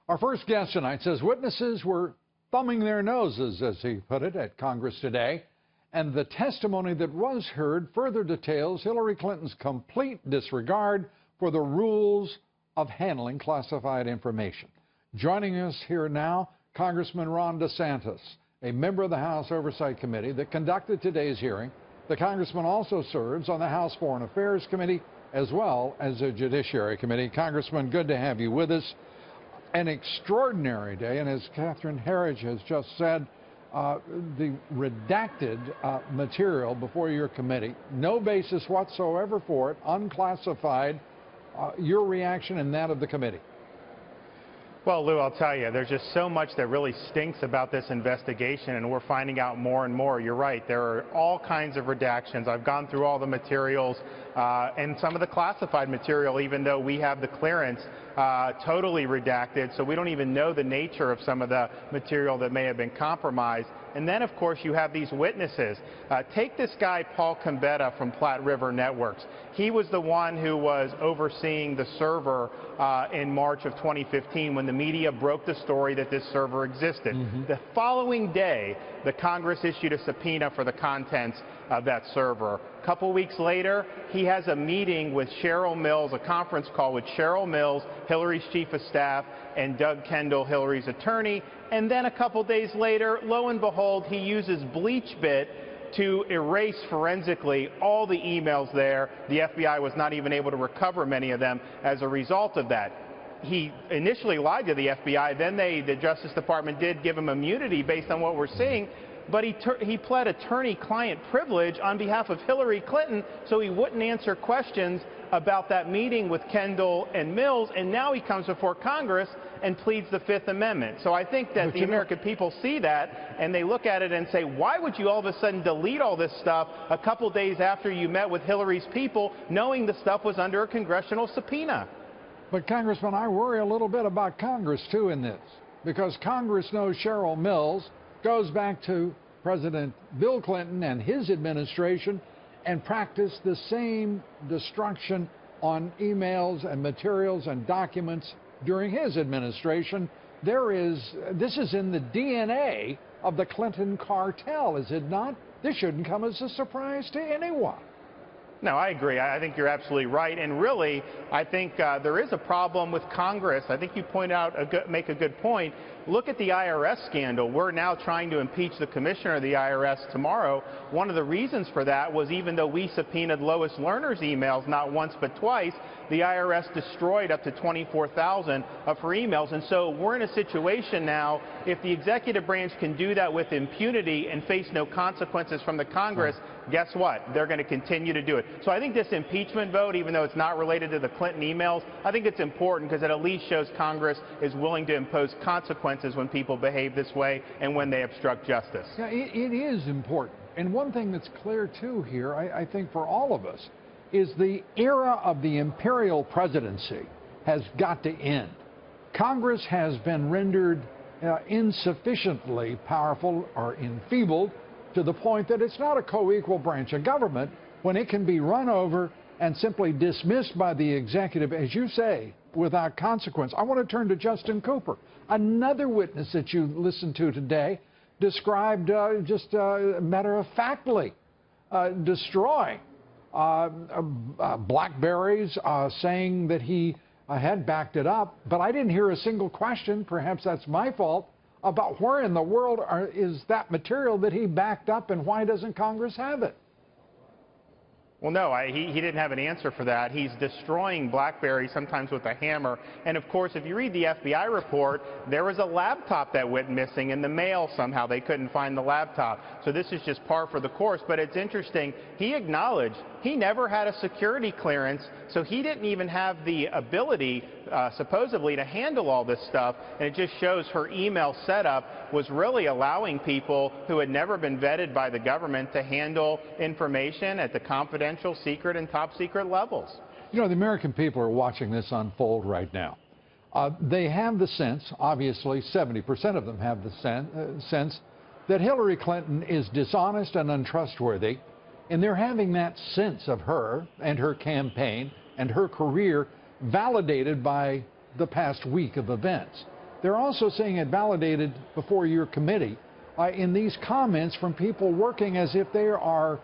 Our first guest tonight says witnesses were thumbing their noses, as he put it, at Congress today, and the testimony that was heard further details Hillary Clinton's complete disregard for the rules of handling classified information. Joining us here now, Congressman Ron DeSantis, a member of the House Oversight Committee that conducted today's hearing. The congressman also serves on the House Foreign Affairs Committee as well as the Judiciary Committee. Congressman, good to have you with us. An extraordinary day, and as Catherine Herridge has just said, the redacted material before your committee, no basis whatsoever for it, unclassified. Your reaction and that of the committee? Well, Lou, I'll tell you, there's just so much that really stinks about this investigation, and we're finding out more and more. You're right. There are all kinds of redactions. I've gone through all the materials and some of the classified material, even though we have the clearance, totally redacted, so we don't even know the nature of some of the material that may have been compromised. And then, of course, you have these witnesses. Take this guy, Paul Gambetta from Platte River Networks. He was the one who was overseeing the server in March of 2015 when the media broke the story that this server existed. The following day, the Congress issued a subpoena for the contents of that server. A couple weeks later, he has a meeting with Cheryl Mills, a conference call with Cheryl Mills, Hillary's chief of staff, and Doug Kendall, Hillary's attorney. And then a couple days later, lo and behold, he uses BleachBit to erase forensically all the emails there. The FBI was not even able to recover many of them as a result of that. He initially lied to the FBI, then the Justice Department did give him immunity based on what we're seeing, but he pled attorney-client privilege on behalf of Hillary Clinton, so he wouldn't answer questions about that meeting with Kendall and Mills, and now he comes before Congress and pleads the Fifth Amendment. So I think that the American people see that, and they look at it and say, why would you all of a sudden delete all this stuff a couple days after you met with Hillary's people, knowing the stuff was under a congressional subpoena? But, Congressman, I worry a little bit about Congress, too, in this, because Congress knows Cheryl Mills goes back to President Bill Clinton and his administration and practiced the same destruction on emails and materials and documents during his administration. This is in the DNA of the Clinton cartel, is it not? This shouldn't come as a surprise to anyone. No, I agree. I think you're absolutely right. And really, I think there is a problem with Congress. I think you make a good point. Look at the IRS scandal. We're now trying to impeach the commissioner of the IRS tomorrow. One of the reasons for that was even though we subpoenaed Lois Lerner's emails not once but twice, the IRS destroyed up to 24,000 of her emails. And so we're in a situation now, if the executive branch can do that with impunity and face no consequences from the Congress, guess what? They're going to continue to do it. So I think this impeachment vote, even though it's not related to the Clinton emails, I think it's important because it at least shows Congress is willing to impose consequences when people behave this way and when they obstruct justice. Yeah, it is important. And one thing that's clear, too, here, I think for all of us, is the era of the imperial presidency has got to end. Congress has been rendered insufficiently powerful or enfeebled to the point that it's not a co-equal branch of government when it can be run over and simply dismissed by the executive, as you say, without consequence. I want to turn to Justin Cooper. Another witness that you listened to today described just matter-of-factly destroying BlackBerries, saying that he had backed it up. But I didn't hear a single question, perhaps that's my fault, about where in the world is that material that he backed up and why doesn't Congress have it? Well, no, he didn't have an answer for that. He's destroying BlackBerry, sometimes with a hammer. And, of course, if you read the FBI report, there was a laptop that went missing in the mail somehow. They couldn't find the laptop. So this is just par for the course. But it's interesting. He acknowledged he never had a security clearance, so he didn't even have the ability, supposedly, to handle all this stuff. And it just shows her email setup was really allowing people who had never been vetted by the government to handle information at the confidential, secret, and top secret levels. You know, the American people are watching this unfold right now. They have the sense, obviously 70% of them have the sense, that Hillary Clinton is dishonest and untrustworthy, and they're having that sense of her and her campaign and her career validated by the past week of events. They're also seeing it validated before your committee in these comments from people working as if they are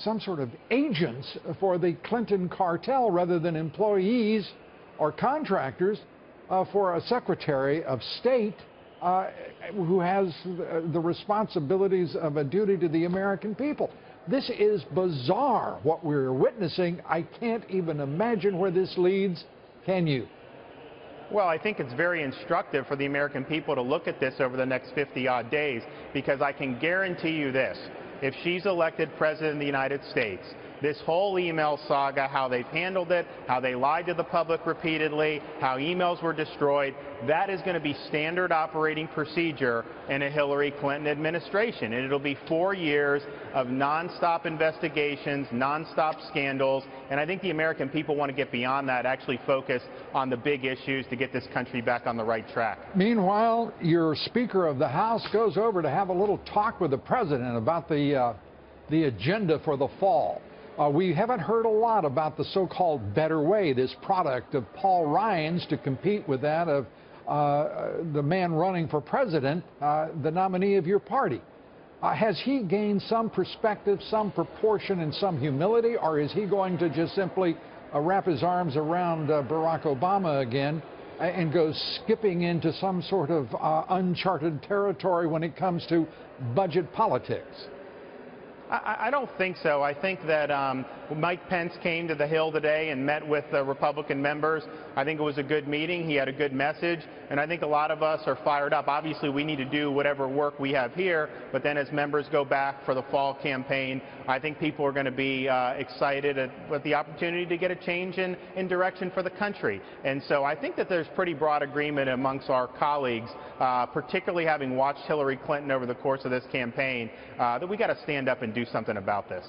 some sort of agents for the Clinton cartel rather than employees or contractors for a Secretary of State who has the responsibilities of a duty to the American people. This is bizarre, what we're witnessing. I can't even imagine where this leads. Can you? Well, I think it's very instructive for the American people to look at this over the next 50-odd days, because I can guarantee you this. If she's elected President of the United States, this whole email saga, how they've handled it, how they lied to the public repeatedly, how emails were destroyed, that is going to be standard operating procedure in a Hillary Clinton administration. And it'll be 4 years of nonstop investigations, nonstop scandals. And I think the American people want to get beyond that, actually focus on the big issues to get this country back on the right track. Meanwhile, your Speaker of the House goes over to have a little talk with the President about the agenda for the fall. We haven't heard a lot about the so-called Better Way, this product of Paul Ryan's to compete with that of the man running for president, the nominee of your party. Has he gained some perspective, some proportion, and some humility, or is he going to just simply wrap his arms around Barack Obama again and go skipping into some sort of uncharted territory when it comes to budget politics? I don't think so. I think that Mike Pence came to the Hill today and met with the Republican members. I think it was a good meeting. He had a good message, and I think a lot of us are fired up. Obviously, we need to do whatever work we have here, but then as members go back for the fall campaign, I think people are going to be excited at the opportunity to get a change in direction for the country. And so I think that there's pretty broad agreement amongst our colleagues, particularly having watched Hillary Clinton over the course of this campaign, that we got to stand up and do something about this.